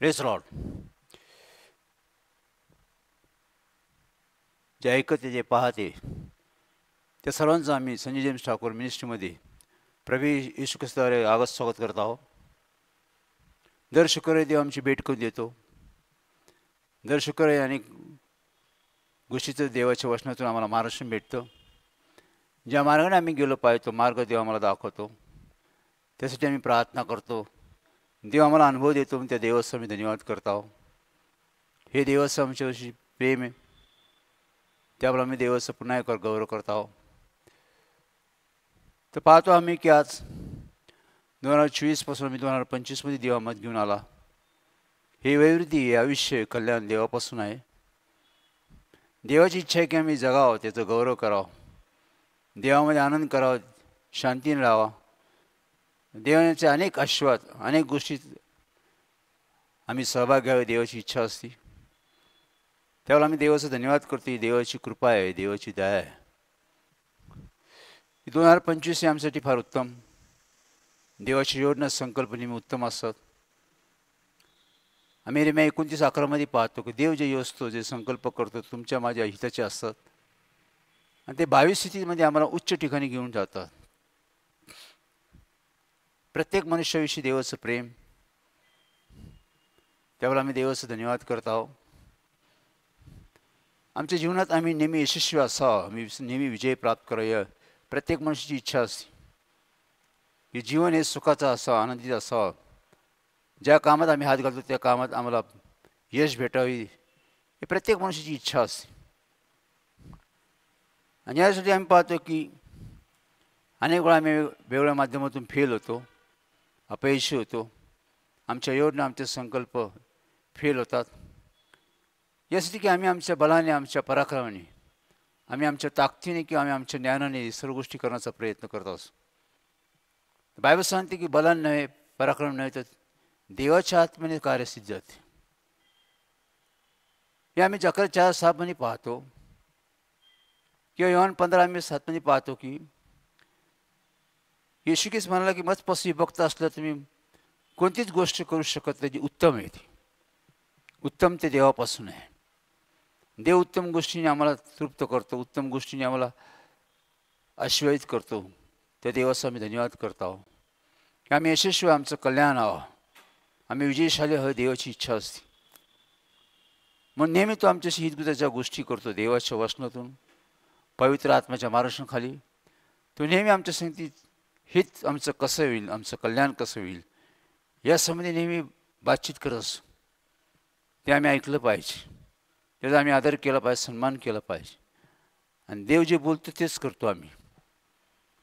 Praise Lord. जे ऐकते जे पाहते त्या सर्वांचं आम्ही संजय जेम्स ठाकूर मिनिस्ट्रीमध्ये प्रभू येशू ख्रिस्ताद्वारे आगत स्वागत करत आहोत. दर शुक्रवारी देव आमची भेट करून देतो. दर शुक्रवारी अनेक गोष्टीचं देवाच्या वचनातून आम्हाला मार्गदर्शन भेटतं. ज्या मार्गाने आम्ही गेलो पाहिजे तो मार्ग देव आम्हाला दाखवतो. त्यासाठी आम्ही प्रार्थना करतो. देव आम्हाला अनुभव देतो. त्या देवाचं आम्ही धन्यवाद करत आहोत. हे देवाचं आमच्याविषयी प्रेम आहे. त्यामुळे आम्ही देवाचं पुन्हा एक गौरव करत आहोत. तर पाहतो आम्ही की आज 2024 आम्ही 2025मध्ये देव आम्हाला घेऊन आला. हे वैवृत्ती हे आयुष्य कल्याण देवापासून आहे. देवाची इच्छा आहे की आम्ही जगावं, त्याचं गौरव करावं, देवामध्ये आनंद करावा, शांतीने राहावा. देवाचे अनेक आशीर्वाद अनेक गोष्टीत आम्ही सहभाग घ्यावे देवाची इच्छा असते. त्यावेळेला आम्ही देवाचा धन्यवाद करतो. देवाची कृपा आहे, देवाची दया आहे. 2025 हे आमच्यासाठी फार उत्तम. देवाची योजना संकल्पनेने उत्तम असतात. आम्ही रेम्या 29:11 पाहतो की देव जे योजतो, जे संकल्प करतो तुमच्या माझ्या हिताचे असतात आणि ते 22 स्थितीमध्ये आम्हाला उच्च ठिकाणी घेऊन जातात. प्रत्येक मनुष्याविषयी देवाचं प्रेम. त्यावेळेला आम्ही देवाचं धन्यवाद करत आहोत. आमच्या जीवनात आम्ही नेहमी यशस्वी असावं, आम्ही नेहमी विजय प्राप्त करावं, प्रत्येक मनुष्याची इच्छा असते की जीवन हे सुखाचं असावं, आनंदित असावं. ज्या कामात आम्ही हात घालतो त्या कामात आम्हाला यश भेटावी ही प्रत्येक मनुष्याची इच्छा असते. आणि यासाठी आम्ही पाहतो की अनेक वेळा आम्ही वेगवेगळ्या माध्यमातून फेल होतो, अपयशी होतो. आमच्या योजना आमचे संकल्प फेल होतात. यासाठी की आम्ही आमच्या बलाने, आमच्या पराक्रमाने, आम्ही आमच्या ताकदीने किंवा आम्ही आमच्या ज्ञानाने सर्व गोष्टी करण्याचा प्रयत्न करत असतो. बायबल सांगते की बलान नव्हे, पराक्रम नव्हे, तर देवाच्या आत्म्याने कार्य सिद्ध जाते. हे आम्ही जकर्या 4:6 पाहतो किंवा योहान 15:7 पाहतो की येशू ख्रिस्त म्हणाला की मजपासून भक्त असलं तुम्ही कोणतीच गोष्ट करू शकत नाही जी उत्तम आहे. ती उत्तम ते देवापासून आहे. देव उत्तम गोष्टीने आम्हाला तृप्त करतो, उत्तम गोष्टीने आम्हाला आशीर्वादित करतो. त्या देवाचा आम्ही धन्यवाद करत आहोत की आम्ही यशस्वी, आमचं कल्याण आहोत, आम्ही विजयशाली आहोत. देवाची इच्छा असते म्हणून नेहमी तो आमच्याशी हितगुजाच्या गोष्टी करतो. देवाच्या वचनातून, पवित्र आत्म्याच्या मार्गदर्शनाखाली तो नेहमी आमच्या संगतीत हित आमचं कसं होईल, आमचं कल्याण कसं होईल यासंबंधी नेहमी बातचीत करत असतो. ते आम्ही ऐकलं पाहिजे, त्याचा आम्ही आदर केला पाहिजे, सन्मान केला पाहिजे. आणि देव जे बोलतो तेच करतो आम्ही.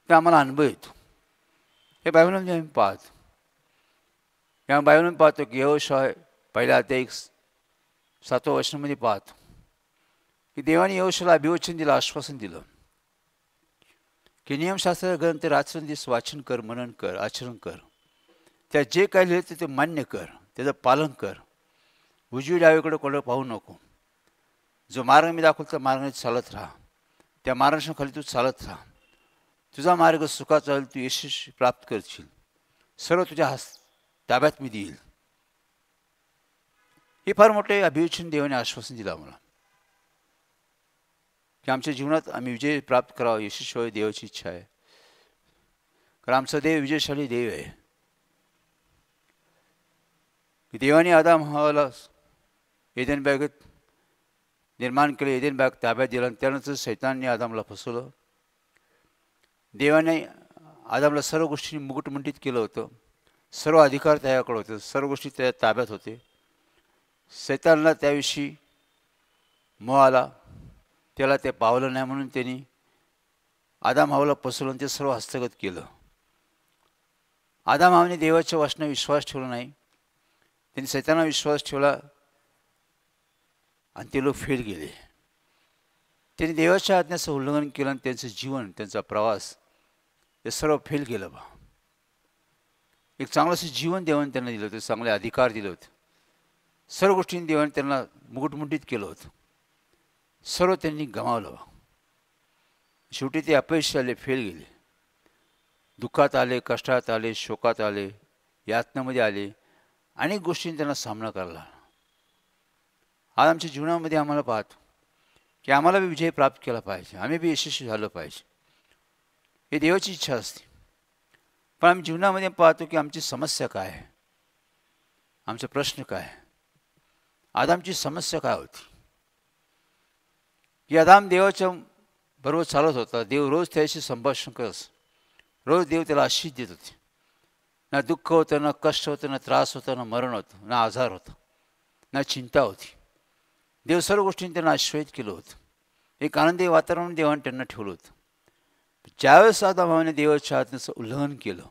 ते आम्हाला अनुभव येतो. हे बायबलमध्ये आम्ही पाहतो. या बायबलमध्ये पाहतो की यहोशूआ पहिल्या अध्याय 7व्या वचनामध्ये पाहतो की देवाने यहोशूआला अभिवचन दिलं, आश्वासन दिलं की नियमशास्त्र ग्रंथ रात्रंदिवस वाचन कर, मनन कर, आचरण कर. त्यात जे काही लिहिलं ते मान्य कर, त्याचं पालन कर. उजवी डावीकडे कोणाला पाहू नको. जो मार्ग मी दाखवतो त्या मार्गाने चालत राहा. त्या मार्गदर्शनाखाली तू चालत राहा. तुझा मार्ग सुखाचा होईल, तू यश प्राप्त करशील. सर्व तुझ्या ताब्यात मी देईल. हे फार मोठे अभिवचन देवाने आश्वासन दिलं आम्हाला की आमच्या जीवनात आम्ही विजय प्राप्त करावा, यशस्वी देवाची इच्छा आहे. कारण आमचा देव विजयशाली देव आहे. देवाने आदाम हवाला एदेन बागेत निर्माण केले, एदेन बाग ताब्यात दिला आणि त्यानंतर शैतानने आदामला फसवलं. देवाने आदामला सर्व गोष्टींनी मुकुटमंडित केलं होतं. सर्व अधिकार त्याच्याकडे होते, सर्व गोष्टी त्या ताब्यात होते. शैतानला त्याविषयी मोह आला, त्याला ते पावलं नाही म्हणून त्यांनी आदाम हवाला फसवलं आणि ते सर्व हस्तगत केलं. आदाम हवाने देवाच्या वचनावर विश्वास ठेवला नाही, त्यांनी शैतानावर विश्वास ठेवला आणि ते लोक फेल गेले. त्यांनी देवाच्या आज्ञेचं उल्लंघन केलं आणि त्यांचं जीवन, त्यांचा प्रवास हे सर्व फेल गेलं. एक चांगलंसं जीवन देवाने त्यांना दिलं होतं, चांगले अधिकार दिले होते, सर्व गोष्टींनी देवाने त्यांना मुकुटमुंडित केलं होतं. सर्व त्यांनी गमावलं. शेवटी ते अपयशी आले, फेल गेले. दुःखात आले, कष्टात आले, शोकात आले, यातनामध्ये आले अनेक गोष्टींनी त्यांना सामना करायला. आज आमच्या जीवनामध्ये आम्हाला पाहतो की आम्हाला बी विजय प्राप्त केला पाहिजे, आम्ही बी यशस्वी झालं पाहिजे, हे देवाची इच्छा असते. पण आम्ही जीवनामध्ये पाहतो की आमची समस्या काय आहे, आमचा प्रश्न काय आहे. आदामची समस्या काय होती की आदाम देवाच्या बरोबर चालत होता. देव रोज त्याशी संभाषण करत, रोज देव त्याला आशीष देत होते. ना दुःख होतं, ना कष्ट होतं, ना त्रास होता, ना मरण होतं, ना आजार होता, ना चिंता होती. देव सर्व गोष्टींनी त्यांना आश्रयित केलं होतं. एक आनंदी वातावरण देवाने त्यांना ठेवलं होतं. ज्यावेळेस आदामाने देवाच्या आज्ञेचं उल्लंघन केलं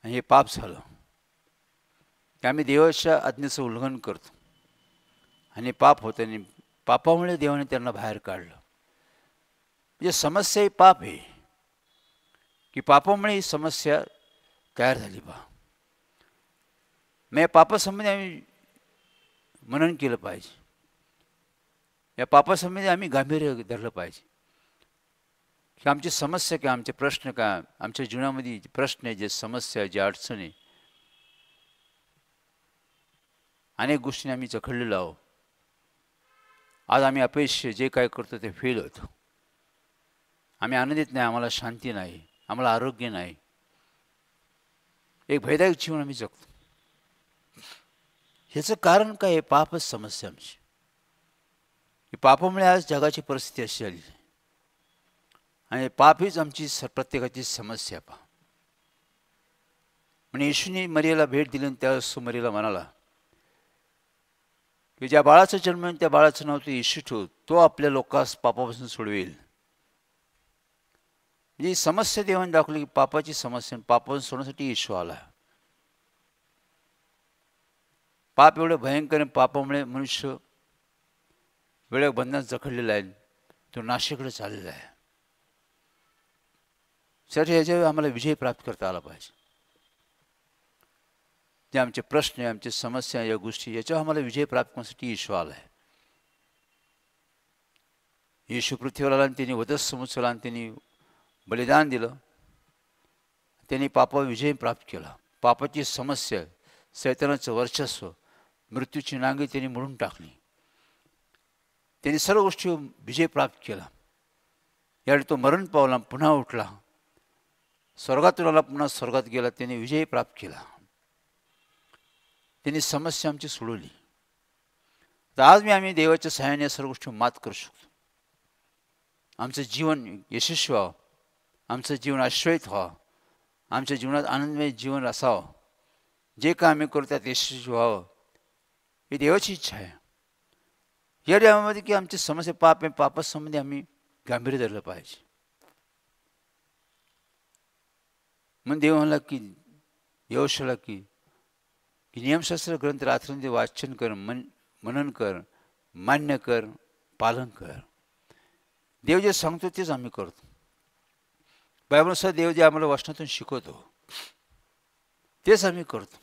आणि हे पाप झालं, की आम्ही देवाच्या आज्ञेचं उल्लंघन करतो आणि पाप होतं आणि पापामुळे देवाने त्यांना बाहेर काढलं. म्हणजे समस्या ही पाप आहे की पापामुळे ही समस्या तयार झाली. मग पापासंबंधी आम्ही मनन केलं पाहिजे, या पापासंबंधी आम्ही गांभीर्य धरलं पाहिजे की आमची समस्या काय, आमचे प्रश्न काय, आमच्या जीवनामध्ये जे प्रश्न आहे, जे समस्या, जे अडचणी, अनेक गोष्टींनी आम्ही जखडलेलो आहोत. आज आम्ही अपयश जे काय करतो ते फेल होतो. आम्ही आनंदित नाही, आम्हाला शांती नाही, आम्हाला आरोग्य नाही, एक भयदायक जीवन आम्ही जगतो. ह्याचं कारण काय आहे? पापच समस्या आमची. पापामुळे आज जगाची परिस्थिती अशी आली आणि पाप हीच आमची प्रत्येकाची समस्या. म्हणजे येशूने मरियेला भेट दिली आणि त्यावेळेस मरियेला म्हणाला की ज्या बाळाचा जन्म त्या बाळाचं नाव तू येशू ठेव, तो आपल्या लोकांस पापापासून सोडवेल. म्हणजे समस्या देवाने दाखवली की पापाची समस्या, पापापासून सोडण्यासाठी येशू आला. पाप एवढं भयंकर आहे, पापामुळे मनुष्य वेळेवर बंधनात जखडलेला आहे, तो नाशेकडे चाललेला आहे. साठी ह्याच्यावर आम्हाला विजय प्राप्त करता आला पाहिजे. जे आमचे प्रश्न आहे, आमच्या समस्या, या गोष्टी, याच्यावर आम्हाला विजय प्राप्त करण्यासाठी येशू आला आहे. येशू पृथ्वीवर आला आणि त्यांनी वधस्तंभ उचलला आणि त्यांनी बलिदान दिलं. त्यांनी पापावर विजय प्राप्त केला. पापाची समस्या, शैतानाचं वर्चस्व, मृत्यूची नांगी त्यांनी मोडून टाकली. त्यांनी सर्व गोष्टी विजय प्राप्त केला. यावेळी तो मरण पावला, पुन्हा उठला, स्वर्गातून आला, पुन्हा स्वर्गात गेला. त्यांनी विजय प्राप्त केला. त्यांनी समस्या आमची सोडवली. तर आज आम्ही देवाच्या सहाय्याने सर्व गोष्टी मात करू शकतो. आमचं जीवन यशस्वी व्हावं, आमचं जीवन आश्रयित व्हावं, आमच्या जीवनात आनंदमय जीवन असावं, जे काय आम्ही करू त्यात यशस्वी व्हावं, ही देवाची इच्छा आहे. या देवामध्ये की आमची समस्या पाप आहे, पापासंबंधी आम्ही गांभीर्य धरलं पाहिजे. मग देव म्हणला की यहोशाला की नियमशास्त्र ग्रंथ रात्रंदिवस वाचन कर, मनन कर, मान्य कर, पालन कर. देव जे सांगतो तेच आम्ही करतो. बायबलनुसार देव जे आम्हाला वचनातून शिकवतो तेच आम्ही करतो,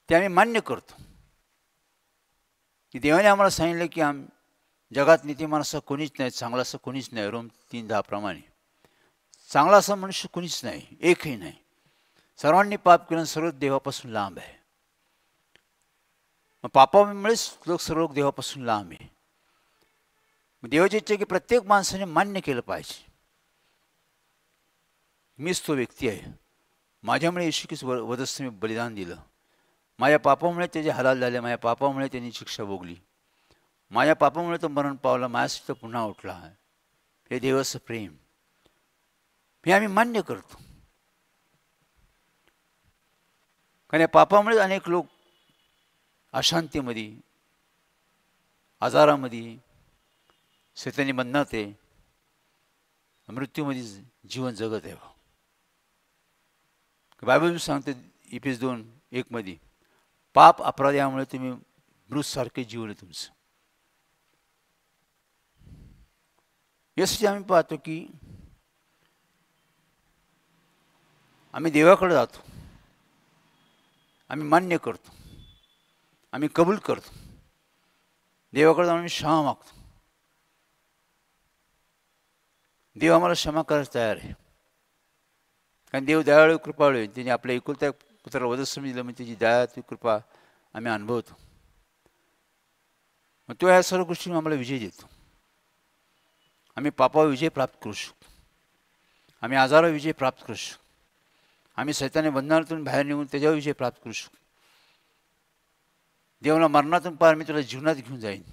ते आम्ही मान्य करतो. की देवाने आम्हाला सांगितलं की जगात नीतिमान असं कोणीच नाही, चांगला असं कोणीच नाही. रोम 3:10 प्रमाणे चांगला असा मनुष्य कोणीच नाही, एकही नाही. सर्वांनी पाप केलं, सर्व देवापासून लांब आहे. मग पापामुळेच सर्व लोक देवापासून लांब आहे. देवाची इच्छा की प्रत्येक माणसाने मान्य केलं पाहिजे, मीच तो व्यक्ती आहे, माझ्यामुळे येशू ख्रिस्त वधस्तंभी बलिदान दिलं, माझ्या पापामुळे त्याचे हलाल झाले, माझ्या पापामुळे त्यांनी शिक्षा भोगली, माझ्या पापामुळे तो मरण पावला, माझ्यासाठी तो पुन्हा उठला. हे देवाचं प्रेम हे आम्ही मान्य करतो. कारण या पापामुळे अनेक लोक अशांतीमध्ये, आजारामध्ये, शैतानी बंधनात आहे, मृत्यूमध्ये जीवन जगत आहे. बायबल सांगते इफेस 2:1 मध्ये, पाप अपराध यामुळे तुम्ही मृतसारखे जीवन आहे तुमचं. यासाठी आम्ही पाहतो की आम्ही देवाकडे जातो, आम्ही मान्य करतो, आम्ही कबूल करतो. देवाकडे जाऊन आम्ही क्षमा मागतो. देव आम्हाला क्षमा करायला तयार आहे. कारण देव दयाळू कृपाळू आहे. त्याने आपल्या एकुलत्या पुत्राला वध समजलं, मग त्याची दया ती कृपा आम्ही अनुभवतो. मग तो ह्या सर्व गोष्टी आम्हाला विजय देतो. आम्ही पापावर विजय प्राप्त करू शकतो. आम्ही आजारावर विजय प्राप्त करू शकतो. आम्ही सैतानी बंधनातून बाहेर निघून त्याच्यावर विजय प्राप्त करू शकतो. देवाला मरणातून पार मी तुला जीवनात घेऊन जाईन.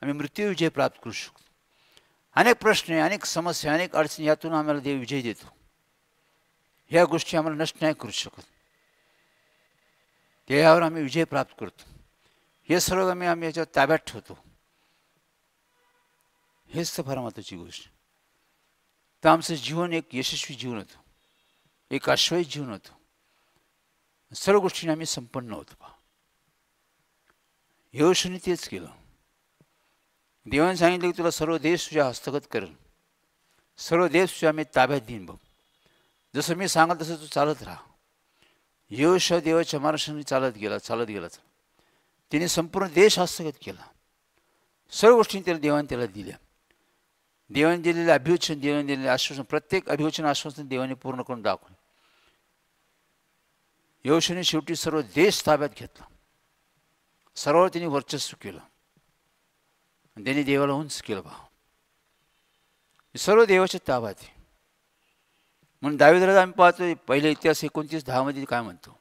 आम्ही मृत्यू विजय प्राप्त करू शकतो. अनेक प्रश्न, अनेक समस्या, अनेक अडचणी यातून आम्हाला देव विजय देतो. ह्या गोष्टी आम्हाला नष्ट नाही करू शकत. त्यावर आम्ही विजय प्राप्त करतो. हे सर्व आम्ही याच्यावर ताब्यात ठेवतो. हेच तर फार महत्त्वाची गोष्ट. तर आमचं जीवन एक यशस्वी जीवन होतं, एक आश्वासित जीवन होतं. सर्व गोष्टींनी आम्ही संपन्न होतो. पहा, यहोशूने तेच केलं. देवाने सांगितलं की तुला सर्व देश तुझ्या हस्तगत करेल, सर्व देश तुझ्या मी ताब्यात देईन. बघ, जसं मी सांगाल तसं तू चालत राहा. यहोशू देवाच्या मार्गाने चालत गेला. तिने संपूर्ण देश हस्तगत केला. सर्व गोष्टी देवाने दिल्या. देवाने दिलेले अभिवचन, देवाने दिलेले आश्वासन, प्रत्येक अभिवचन आश्वासन देवाने पूर्ण करून दाखवले. यहोशूने शेवटी सर्व देश ताब्यात घेतला. सर्व तिने वर्चस्व केलं. त्यांनी देवाला उंच केलं. पहा, सर्व देवाच्या ताब्यात आहे. म्हणून दावीद राजा आम्ही पाहतो पहिले इतिहास 29:10 काय म्हणतो.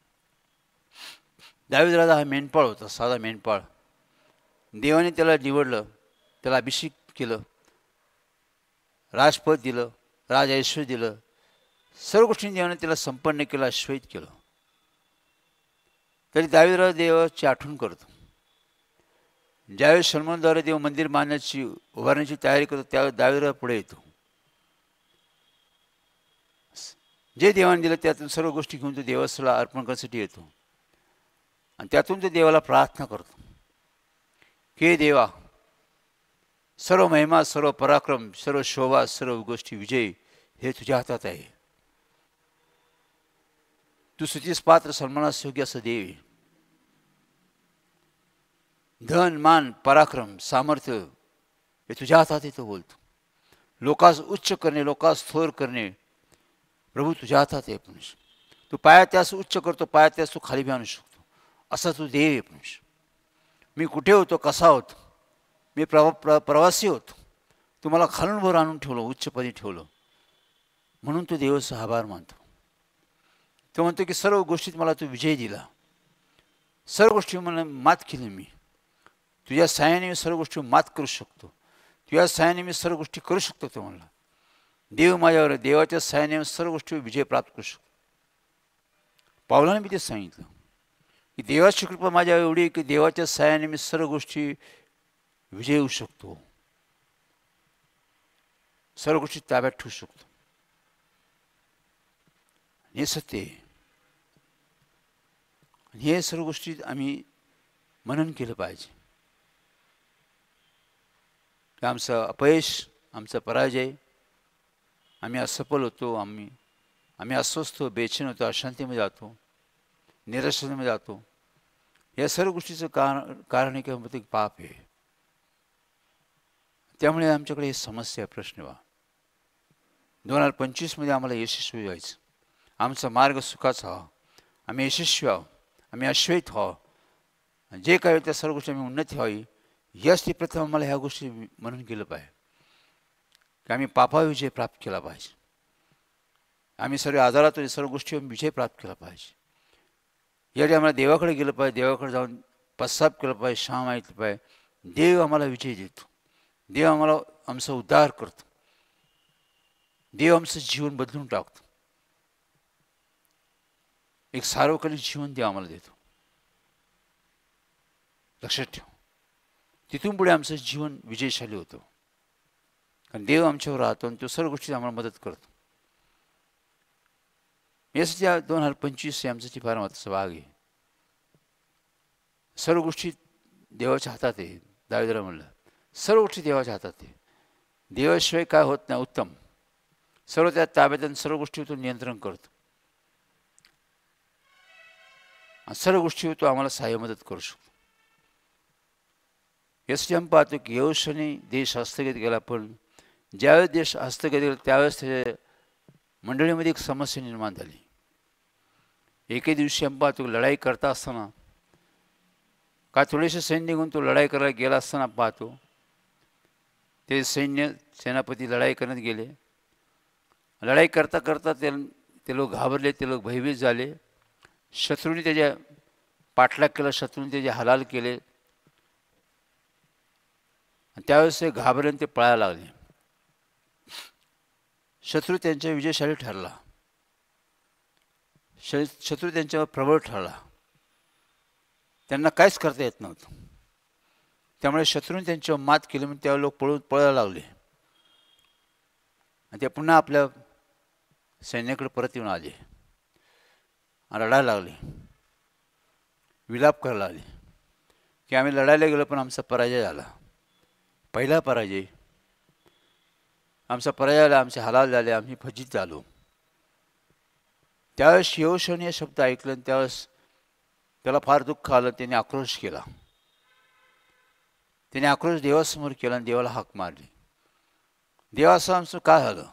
दावीद राजा हा मेंढपाळ होता, साधा मेंढपाळ. देवाने त्याला निवडलं, त्याला अभिषेक केलं, राजपद दिलं, राज ऐश्वर्य दिलं. सर्व गोष्टींनी देवाने त्याला संपन्न केलं, आश्वासित केलं. तरी दावीद राजा देवाची आठवण करतो. ज्यावेळेस सलमोनद्वारे देव मंदिर उभारण्याची तयारी करतो, त्यावेळेस दावीद राजा पुढे येतो. जे देवाने दिलं त्यातून सर्व गोष्टी घेऊन तो देवाला अर्पण करण्यासाठी येतो. आणि त्यातून तो देवाला प्रार्थना करतो की देवा, सर्व महिमा, सर्व पराक्रम, सर्व शोभा, सर्व गोष्टी, विजय हे तुझ्या हातात आहे. तू स्तुतीस पात्र, सन्मानास योग्य असं देव आहे. धन, मान, पराक्रम, सामर्थ्य हे तुझ्या हातात आहे. तो बोलतो लोकांस उच्च करणे, लोकांस थोर करणे प्रभू तुझ्या हातात आहे. पुरुष तू पाया त्यास उच्च करतो, पाया त्यास तू खाली बी आणू शकतो. असा तू देव आहे. पुरुष मी कुठे होतो, कसा होतो, मी प्रवासी होतो, तू मला खालून वर आणून ठेवलं, उच्चपदी ठेवलं. म्हणून तू देवाचा आभार मानतो. तो म्हणतो की सर्व गोष्टीत मला तू विजय दिला, सर्व गोष्टी मला मात केली. मी तुझ्या साहाय्याने मी सर्व गोष्टी मात करू शकतो, तुझ्या साहाय्याने मी सर्व गोष्टी करू शकतो. तो म्हणला देव माझ्यावर, देवाच्या साहाय्याने सर्व गोष्टी विजय प्राप्त करू शकतो. पावलाने मी ते सांगितलं की देवाची कृपा माझ्यावर एवढी आहे की देवाच्या साहाय्याने मी सर्व गोष्टी विजय होऊ शकतो, सर्व गोष्टी ताब्यात ठेवू शकतो. हे सत्य आहे. हे सर्व गोष्टी आम्ही मनन केलं पाहिजे. की आमचं अपयश, आमचा पराजय, आम्ही असफल होतो, आम्ही अस्वस्थ होतो, बेचैन होतो, अशांतीमध्ये जातो, निराशेमध्ये जातो. या सर्व गोष्टीचं कारण आहे की पाप आहे. त्यामुळे आमच्याकडे हे समस्या, प्रश्न व्हा. 2025 आम्हाला यशस्वी व्हायचं, आमचा मार्ग सुखाचा व्हावा, आम्ही यशस्वी व्हावं, आम्ही आश्वासित व्हावं, जे काय त्या सर्व गोष्टी आम्ही उन्नती व्हावी. याच ती प्रथम आम्हाला ह्या गोष्टी म्हणून केलं पाहिजे की आम्ही पापावर विजय प्राप्त केला पाहिजे. आम्ही सर्व आजारातून सर्व गोष्टी विजय प्राप्त केला पाहिजे. यासाठी आम्हाला देवाकडे गेलं पाहिजे, देवाकडे जाऊन पश्चाताप केला पाहिजे, क्षमा मागितलं पाहिजे. देव आम्हाला विजय देतो, देव आम्हाला आमचा उद्धार करतो, देव आमचं जीवन बदलून टाकतो. एक सार्वकालिक जीवन देव आम्हाला देतो. लक्षात ठेव, तिथून पुढे आमचं जीवन विजयशाली होतं. कारण देव आमच्यावर राहतो आणि तो सर्व गोष्टी आम्हाला मदत करतो. यासाठी 2025 हे आमच्यासाठी फार महत्त्वाचा भाग आहे. सर्व गोष्टी देवाच्या हातात आहे. दावीदला म्हणलं सर्व गोष्टी देवाच्या हातात आहे. देवाशिवाय काय होत नाही उत्तम. सर्व त्या ताब्यात, सर्व गोष्टीवर तो नियंत्रण करतो. सर्व गोष्टीवर तो आम्हाला सहाय्य मदत करू शकतो. यासाठी आम्ही पाहतो की यहोशूने देश हस्तगत केला, पण ज्यावेळेस देश हस्तगत केला त्यावेळेस त्याच्या मंडळीमध्ये एक समस्या निर्माण झाली. एके दिवशी आपण पाहतो लढाई करता असताना का थोडेसे सैन्य निघून तो लढाई करायला गेला असताना पाहतो ते सैन्य सेनापती लढाई करत गेले. लढाई करता करता ते लोक घाबरले, ते लोक भयभीत झाले. शत्रूने त्याच्या पाठलाग केला, शत्रूने त्याचे हालाल केले. त्यावेळेस ते घाबरले आणि ते पळायला लागले. शत्रू त्यांच्या विजयशाली ठरला. शत्रू त्यांच्यावर प्रबळ ठरला. त्यांना काहीच करता येत नव्हतं. त्यामुळे शत्रूने त्यांच्यावर मात केली म्हणून त्या लोक पळायला लागले आणि ते पुन्हा आपल्या सैन्याकडे परत येऊन आले आणि लढायला लागले. विलाप करायला लागले की आम्ही लढायला गेलो पण आमचा पराजय झाला. पहिला पराजय आमचा पराजय झाला, आमचे हालाल झाले, आम्ही फजित झालो. त्यावेळेस यहोशूने हे शब्द ऐकले आणि त्यावेळेस त्याला फार दुःख आलं. त्याने आक्रोश केला. त्याने आक्रोश देवासमोर केला आणि देवाला हाक मारली. देवा, असं आमचं काय झालं?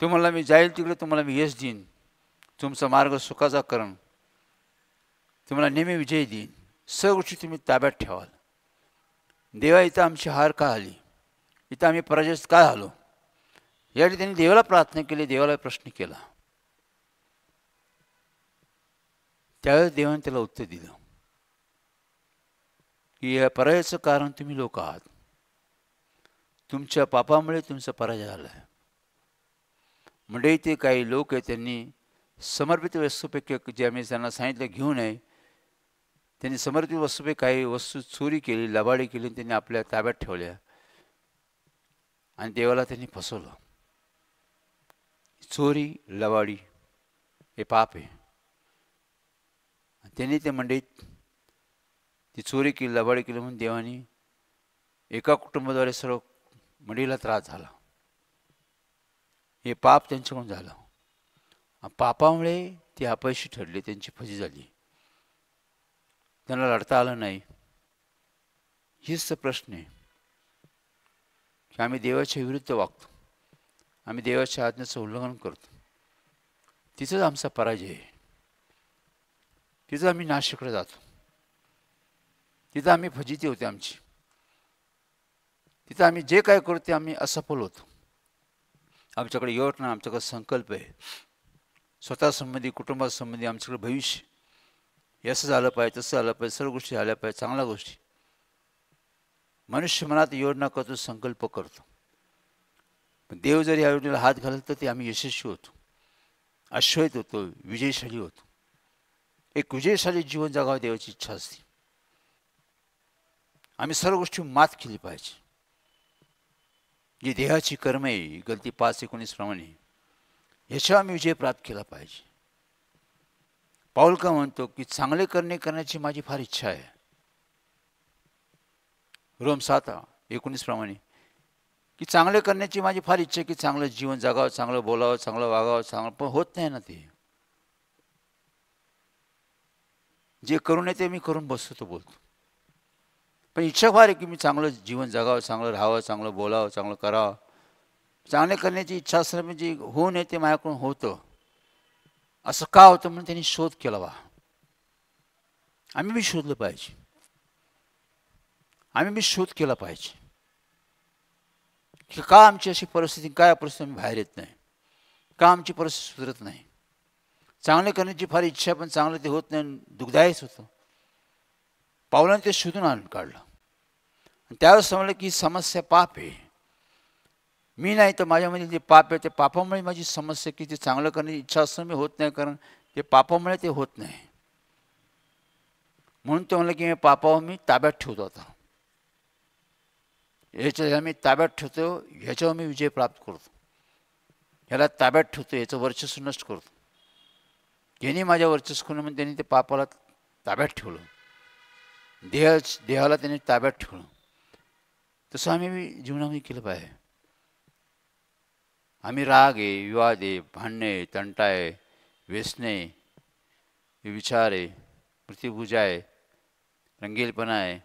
तुम्हाला मी जाईल तिकडे तुम्हाला मी यश देईन, तुमचा मार्ग सुखाचा करण, तुम्हाला नेहमी विजय देईन, सर्व गोष्टी तुम्ही ताब्यात ठेवाल. देवा, इथं आमची हार का आली? इथं आम्ही पराजय काय झालो? यासाठी त्यांनी देवाला प्रार्थना केली, देवाला प्रश्न केला. त्यावेळेस देवाने त्याला उत्तर दिलं की या पराजयाचं कारण तुम्ही लोक आहात. तुमच्या पापामुळे तुमचा पराजय झाला आहे. म्हणजे ते काही लोक आहेत, त्यांनी समर्पित वस्तूपैकी जे आम्ही त्यांना सांगितलं घेऊ नये, त्यांनी समर्पित वस्तूपैकी काही वस्तू चोरी केली, लबाडी केली, त्यांनी आपल्या ताब्यात ठेवल्या आणि देवाला त्यांनी फसवलं. चोरी लबाडी हे पाप आहे. त्यांनी त्या मंडळीत ती चोरी केली, लबाडी केली म्हणून देवाने एका कुटुंबाद्वारे सर्व मंडळीला त्रास झाला. हे पाप त्यांच्याकडून झालं. पापामुळे ते अपयशी ठरले, त्यांची फजी झाली, त्यांना लढता आलं नाही. हीच तर प्रश्न आहे की आम्ही देवाच्या विरुद्ध वागतो, आम्ही देवाच्या आज्ञेचं उल्लंघन करतो. तिथंच आमचा पराजय आहे. तिथं आम्ही नाशिकडे जातो, तिथं आम्ही फजिती होते आमची. तिथं आम्ही जे काय करू ते आम्ही असफल होतो. आमच्याकडे योजना, आमच्याकडे संकल्प आहे, स्वतःसंबंधी, कुटुंबासंबंधी आमच्याकडे भविष्य, हे असं झालं पाहिजे, तसं झालं पाहिजे, सर्व गोष्टी झाल्या पाहिजे, चांगल्या गोष्टी. मनुष्य मनात योजना करतो, संकल्प करतो. पण देव जर या योजनेला हात घालत तर ते आम्ही यशस्वी होतो, अश्वयत होतो, विजयशाली होतो. एक विजयशाली जीवन जगावं देवाची इच्छा असते. आम्ही सर्व गोष्टी मात केली पाहिजे. जी देहाची कर्म आहे, गलती 5:19 प्रमाणे, याच्यावर आम्ही विजय प्राप्त केला पाहिजे. पाऊल का म्हणतो की चांगले करण्याची माझी फार इच्छा आहे. रोम 7:19 प्रमाणे की चांगले करण्याची माझी फार इच्छा आहे की चांगलं जीवन जगावं, चांगलं बोलावं, चांगलं वागावं, चांगलं, पण होत नाही ना ते. जे करू नये ते मी करून बसतो तो बोलतो. पण इच्छा फार आहे की मी चांगलं जीवन जगावं, चांगलं राहावं, चांगलं बोलावं, चांगलं करावं. चांगले करण्याची इच्छा असणं म्हणजे होऊ नये ते माझ्याकडून होतं. असं का होतं म्हणून त्यांनी शोध केला. आम्ही बी शोधलं पाहिजे, आम्ही बी शोध केला पाहिजे की का आमची अशी परिस्थिती, काय परिस्थिती आम्ही बाहेर येत नाही, का आमची परिस्थिती सुधरत नाही. चांगले करण्याची फार इच्छा, पण चांगलं ते होत नाही, दुःखदायच होतं. पावलाने ते शोधून आणून काढलं. त्यावेळेस समजलं की समस्या पाप आहे. मी नाही तर माझ्यामध्ये जे पाप आहे, ते पापामुळे माझी समस्या की ते चांगलं करण्याची इच्छा असणं मी होत नाही, कारण ते पापामुळे ते होत नाही. म्हणून ते म्हणलं की मी पापावर मी ताब्यात ठेवतो. आता ह्याच्या मी ताब्यात ठेवतो, ह्याच्यावर मी विजय प्राप्त करतो, ह्याला ताब्यात ठेवतो, ह्याचं वर्चस्व नष्ट करतो. यांनी माझ्या वर्चस्व म्हणून त्यांनी ते पापाला ताब्यात ठेवलं, देहाला त्यांनी ताब्यात ठेवलं. तसं आम्ही जीवनामध्ये केलं पाहिजे. आम्ही राग आहे, विवाद आहे, भांडणे आहे, तंटा आहे, व्यसने, विचार आहे, प्रतिभूजा आहे, रंगीलपणा आहे,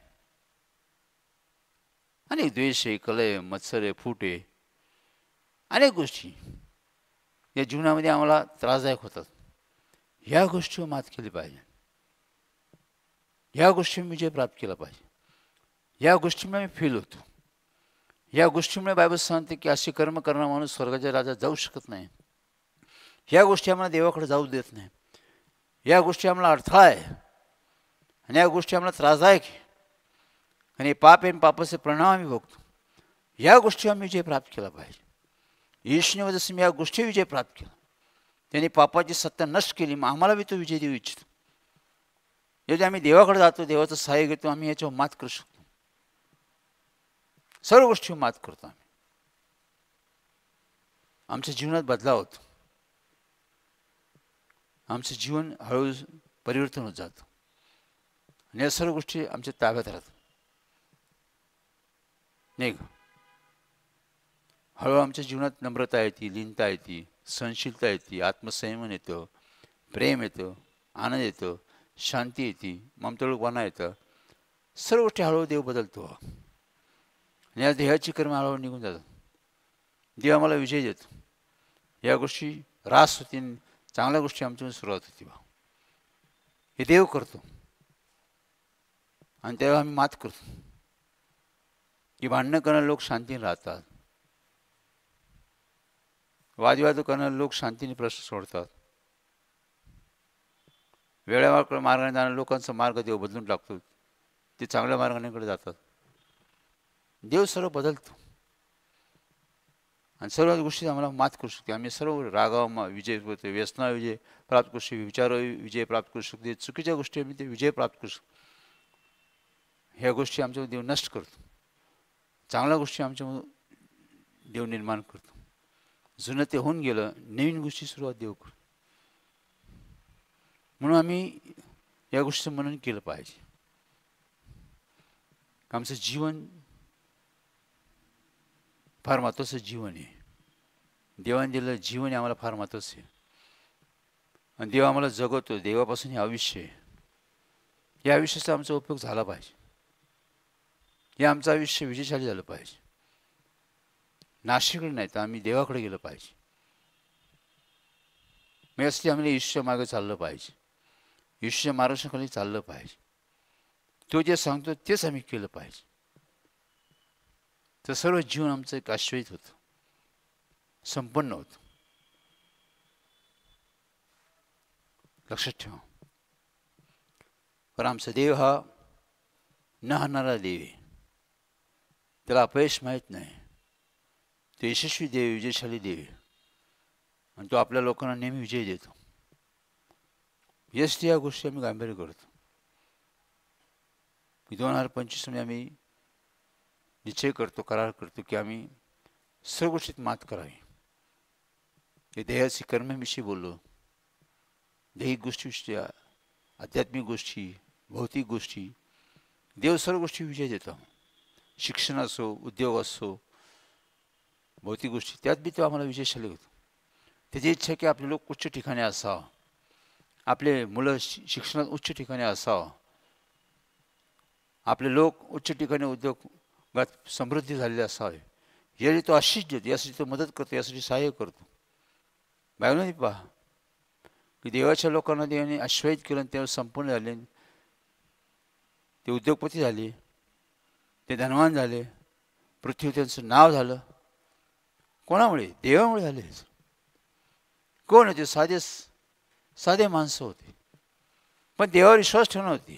अनेक द्वेष आहे, कलह, मत्सर आहे, फूट आहे, अनेक गोष्टी या जीवनामध्ये आम्हाला त्रासदायक होतात. या गोष्टीवर मात केली पाहिजे, या गोष्टीवर विजय प्राप्त केला पाहिजे. या गोष्टीमुळे मी फेल होतो. या गोष्टीमुळे बायबल सांगते की असे कर्म करणारा माणूस स्वर्गाच्या राज्यात जाऊ शकत नाही. या गोष्टी आम्हाला देवाकडे जाऊ देत नाही. या गोष्टी आम्हाला अडथळा आहे आणि या गोष्टी आम्हाला त्रासदायक आहे आणि पाप आणि पापाचे परिणाम आम्ही बघतो. या गोष्टी आम्ही विजय प्राप्त केला पाहिजे. येशूने जसं मी या गोष्टी विजय प्राप्त केला, त्यांनी पापाची सत्ता नष्ट केली, मग आम्हाला बी तो विजय देऊ इच्छितो. यदि आम्ही देवाकडे जातो, देवाचं सहाय्य घेतो, आम्ही याच्यावर मात करू शकतो. सर्व गोष्टीवर मात करतो आम्ही. आमच्या जीवनात बदलाव होतो. आमचं जीवन हळूहळू परिवर्तन होत जातं आणि या सर्व गोष्टी आमच्या ताब्यात राहतात, नाही का? हळूहळू आमच्या जीवनात नम्रता येते, लीनता येते, सहनशीलता येते, आत्मसंयमन येतं, प्रेम येतं, आनंद येतो, शांती येते, ममताळूपणा येतं. सर्व गोष्टी हळूहळू देव बदलतो आणि या देहाची कर्म हळूहळू निघून जातात. देव आम्हाला विजय देतो. या गोष्टी रास होती, चांगल्या गोष्टी आमच्याकडून सुरुवात होती. हे देव करतो आणि तेव्हा आम्ही मात करतो. की भांडणं करणारे लोक शांतीने राहतात, वादविवाद करणारे लोक शांतीने प्रश्न सोडतात, वेळेवर मार्गाने जाणाऱ्या लोकांचा मार्ग देव बदलून टाकतो, ते चांगल्या मार्गाने जातात. देव सर्व बदलतो आणि सर्व गोष्टी आम्हाला मात करू शकते. आम्ही सर्व रागावर विजय करतो, व्यसनावर विजय प्राप्त करू शकतो, विचारावर विजय प्राप्त करू शकतो, चुकीच्या गोष्टी आम्ही ते विजय प्राप्त करू शकतो. ह्या गोष्टी आमच्यावर देव नष्ट करतो, चांगल्या गोष्टी आमच्यामध्ये देव निर्माण करतो. जुनं ते होऊन गेलं, नवीन गोष्टी सुरुवात देव करतो. म्हणून आम्ही या गोष्टीचं मनन केलं पाहिजे. आमचं जीवन फार महत्त्वाचं जीवन आहे. देवाने दिलेलं जीवन आम्हाला फार महत्त्वाचं आहे आणि देव आम्हाला जगवतो. देवापासून हे आयुष्य आहे. या आयुष्याचा आमचा उपयोग झाला पाहिजे. हे आमचं आयुष्य विजयशाली झालं पाहिजे. नाशिकडे नाही तर आम्ही देवाकडे गेलं पाहिजे. मग यासाठी आम्हाला येशूच्या मागे चाललं पाहिजे, येशूच्या मार्गदर्शनाखाली चाललं पाहिजे. तो जे सांगतो तेच आम्ही केलं पाहिजे. तर सर्व जीवन आमचं एक आश्चर्यित होतं, संपन्न होतं. लक्षात ठेवा, पण आमचा देव हा न हारणारा देव आहे. त्याला अपयश माहीत नाही. तो यशस्वी देव, विजयशाली देव आहे आणि तो आपल्या लोकांना नेहमी विजय देतो. यासाठी या गोष्टी आम्ही गांभीर्य करतो. 2025 मध्ये आम्ही निश्चय करतो, करार करतो की आम्ही सर्व गोष्टीत मात करावी. हे देहाची कर्माविषयी बोललो, दैहिक गोष्टीविषयी, आध्यात्मिक गोष्टी, भौतिक गोष्टी, देव सर्व गोष्टी विजय देतो. शिक्षण असो, उद्योग असो, भौतिक गोष्टी, त्यात बी तो आम्हाला विजयशाली होतो. त्याची इच्छा की आपले लोक उच्च ठिकाणी असावं, आपले मुलं शिक्षणात उच्च ठिकाणी असावं, आपले लोक उच्च ठिकाणी उद्योगात समृद्धी झालेली असावे. यासाठी तो आशिष देतो, यासाठी तो मदत करतो, यासाठी सहाय्य करतो. बायबलमध्ये पहा की देवाच्या लोकांना देवाने आश्वासित केलं आणि त्यावर संपूर्ण झाले, ते उद्योगपती झाले, ते धनवान झाले, पृथ्वीवर त्यांचं नाव झालं. कोणामुळे? देवामुळे झाले. कोण होते? साधे माणसं होते, पण देवावर विश्वास ठेवणं होती.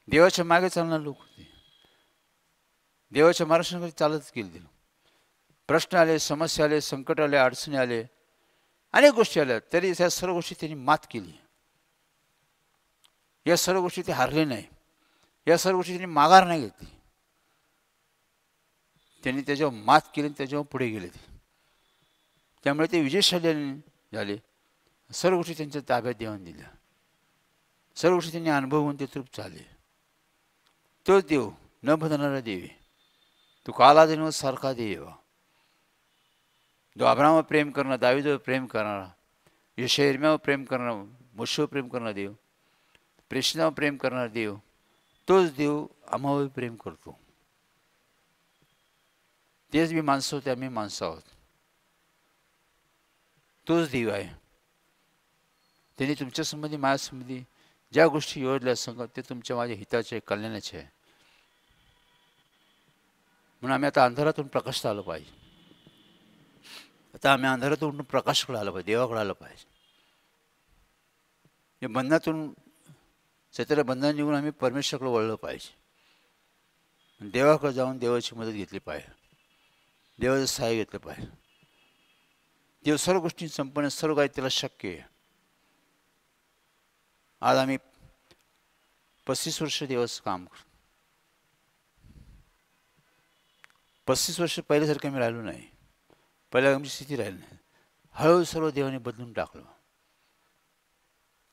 देवाच्या मागे चालणारे लोक होते, देवाच्या मार्गदर्शनाखाली चालत गेले. प्रश्न आले, समस्या आले, संकट आले, अडचणी आले, अनेक गोष्टी आल्या, तरी त्या सर्व गोष्टी त्यांनी मात केली. या सर्व गोष्टी ते हारले नाही, या सर्व गोष्टी त्यांनी माघार नाही घेतली. त्यांनी त्याच्यावर मात केली, त्याच्यावर पुढे गेले. त्यामुळे ते विजयशाली झाले. सर्व गोष्टी त्यांच्या ताब्यात देवाने दिल्या, सर्व गोष्टी त्यांनी अनुभवून ते तृप्त झाले. तो देव न बदलणारा देव आहे. तो कालादिन सारखा देव, जो अब्राहामावर प्रेम करणारा, दावीदावर प्रेम करणारा, यिर्मयावर प्रेम करणारा, मोशेवर प्रेम करणारा देव, प्रेषणावर प्रेम करणारा देव, तोच देव आम्हावर प्रेम करतो. तेच मी माणसं होते, आम्ही माणसं आहोत. तोच देव आहे. त्यांनी तुमच्यासंबंधी माझ्यासंबंधी ज्या गोष्टी योजल्या सांगत ते तुमच्या माझ्या हिताचे कल्याणाचे आहे. म्हणून आम्ही आता अंधारातून प्रकाशात आलो पाहिजे. आता आम्ही अंधारातून प्रकाशाकडे आलो पाहिजे, देवाकडे आलो पाहिजे. या बंधनातून सत्याला बंधन निघून आम्ही परमेश्वराकडे वळलं पाहिजे. देवाकडे जाऊन देवाची मदत घेतली पाहिजे, देवाचं सहाय्य घेतलं पाहिजे. देव सर्व गोष्टी संपन्न सर्व काही त्याला शक्य आहे. आज आम्ही 35 वर्ष देवाचं काम करतो. 35 वर्ष पहिल्यासारखं आम्ही राहिलो नाही, पहिल्या आमची स्थिती राहिली नाही. हळूहळू सर्व देवाने बदलून टाकलं.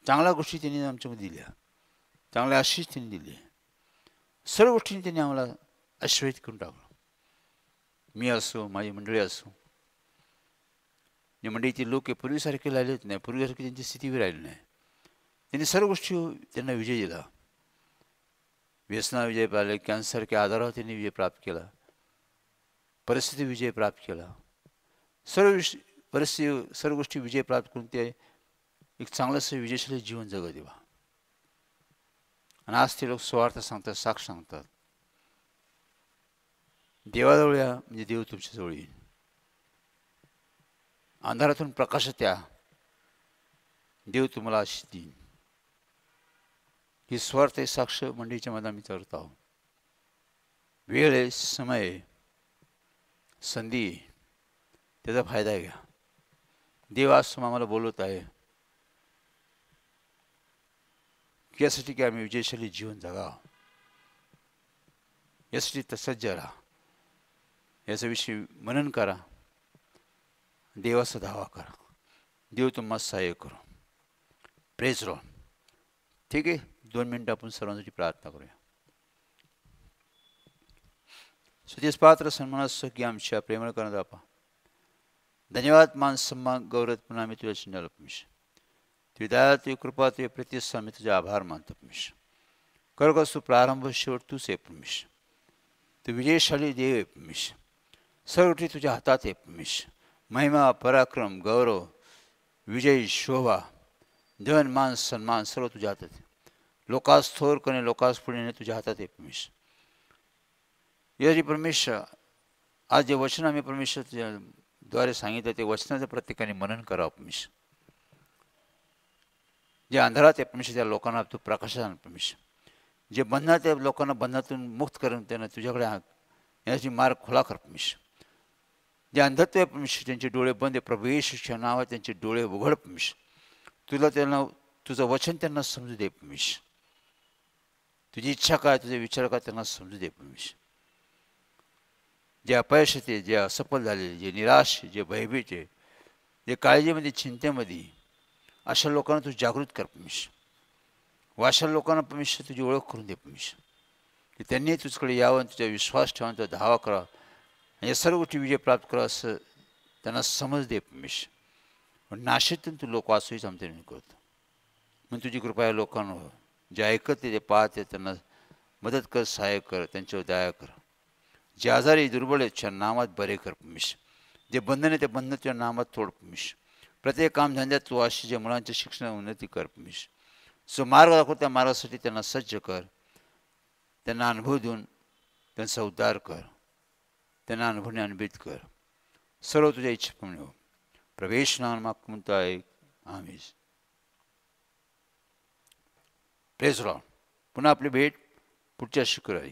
चांगल्या गोष्टी त्यांनी आमच्यामध्ये दिल्या, चांगल्या आशीष त्यांनी दिली, सर्व गोष्टींनी त्यांनी आम्हाला आशीर्वादित करून टाकलं. मी असो, माझी मंडळी असो, या मंडळीतील लोक पूर्वीसारखे राहिलेच नाही, पूर्वीसारखी त्यांची स्थिती राहिली नाही. त्यांनी सर्व गोष्टी त्यांना विजय दिला. व्यसना विजय पाहिला, कॅन्सरच्या आजारावर त्यांनी विजय प्राप्त केला, परिस्थिती विजय प्राप्त केला. सर्व गोष्टी विजय प्राप्त करून ते एक चांगलंसं विजयशाली जीवन जगत देवा. आणि आज ते लोक स्वार्थ सांगतात, साक्ष सांगतात. देवाजवळ या म्हणजे देव तुमच्याजवळ येईल. अंधारातून प्रकाशात या, देव तुम्हाला आशीष देईन. ही स्वार्थ साक्ष मंडळीच्या मध्ये आम्ही करत आहोत. वेळ आहे, समय आहे, संधी, त्याचा फायदा घ्या. देव आज आम्हाला बोलवत आहे की यासाठी की आम्ही विजयशाली जीवन जगावं, यासाठी सज्ज राहा, याच्याविषयी मनन करा, देवाचा धावा करा. देव तुम्हाला सहाय्य करू. Praise Lord. ठीक आहे, 2 मिनिटं आपण सर्वांसाठी प्रार्थना करूया. स्तुतीस पात्र सन्मानास की आमच्या प्रेमळ करण्यात आपा धन्यवाद, मान सन्मान गौरव पुन्हा आम्ही तुझ्या चिन्हाला परमेश्वर. तुझी दया, तुझी कृपा, तुझे प्रतिष्ठा, मी तुझे आभार मानतो परमेश्वर. करकस तू प्रारंभ शेवट तूच आहे परमेश्वर. तू विजयशाली देव आहे परमेश्वर. सर्व गोष्टी तुझ्या हातात आहे परमेश्वर. महिमा, पराक्रम, गौरव, विजय, शोभा, धन, मान, सन्मान सर्व तुझ्या हातात आहे. लोकास थोर करणे, लोकास पुढे येणे तुझ्या हातात आहे परमेश्वर. याची परमेश्वर आज जे वचन आम्ही परमेश्वर द्वारे सांगितलं ते वचनाचं प्रत्येकाने मनन करावं परमेश्वर. जे अंधारात आहे परमेश्वर त्या लोकांना तू प्रकाशात आण परमेश्वर. जे बंधनात त्या लोकांना बंधनातून मुक्त करून त्यांना तुझ्याकडे याची मार्ग खुला कर परमेश्वर. जे अंधत्व आहे परमेश्वर त्यांचे डोळे बंद आहे, प्रभू येशूच्या नावात त्यांचे डोळे उघड परमेश्वर. त्यांना तुझं वचन त्यांना समजू दे परमेश्वर. तुझी इच्छा काय, तुझे विचार काय त्यांना समजू दे परमेश्वर. जे अपयश येते, जे असफल झालेले, जे निराश, जे भयभीत आहे, जे काळजीमध्ये, चिंतेमध्ये, अशा लोकांना तू जागृत कर परमेश्वर. व अशा लोकांना परमेश्वर तुझी ओळख करून दे परमेश्वर, की त्यांनी तुझ्याकडे यावं, तुझ्या विश्वास ठेवून तुझा धावा करा, या सर्व गोष्टी विजय प्राप्त करा असं त्यांना समज दे परमेश्वर. पण नाशितून तू लोक वाचूच आमच्या करतो. मग तुझी कृपा या लोकांवर जे ऐकत ते पाहते त्यांना मदत कर, सहाय्य कर, त्यांच्यावर दया कर. जे आजारी दुर्बळ आहेत त्या नामात बरे कर परमेश्वर. जे बंधन आहे ते बंधन तुझ्या नामात तोड परमेश्वर. प्रत्येक कामधंद्यात तू अशी जे मुलांच्या शिक्षणात उन्नती कर परमेश्वर. जो मार्ग दाखव त्या मार्गासाठी त्यांना सज्ज कर, त्यांना अनुभव देऊन त्यांचा उद्धार कर, त्यांना अनुभवणे अनुभूत कर. सर्व तुझ्या इच्छेप्रमाणे हो. प्रवेश नाम म्हणतो आहे आम्ही. Praise Lord. पुन्हा आपली भेट पुढच्या शुक्रवारी.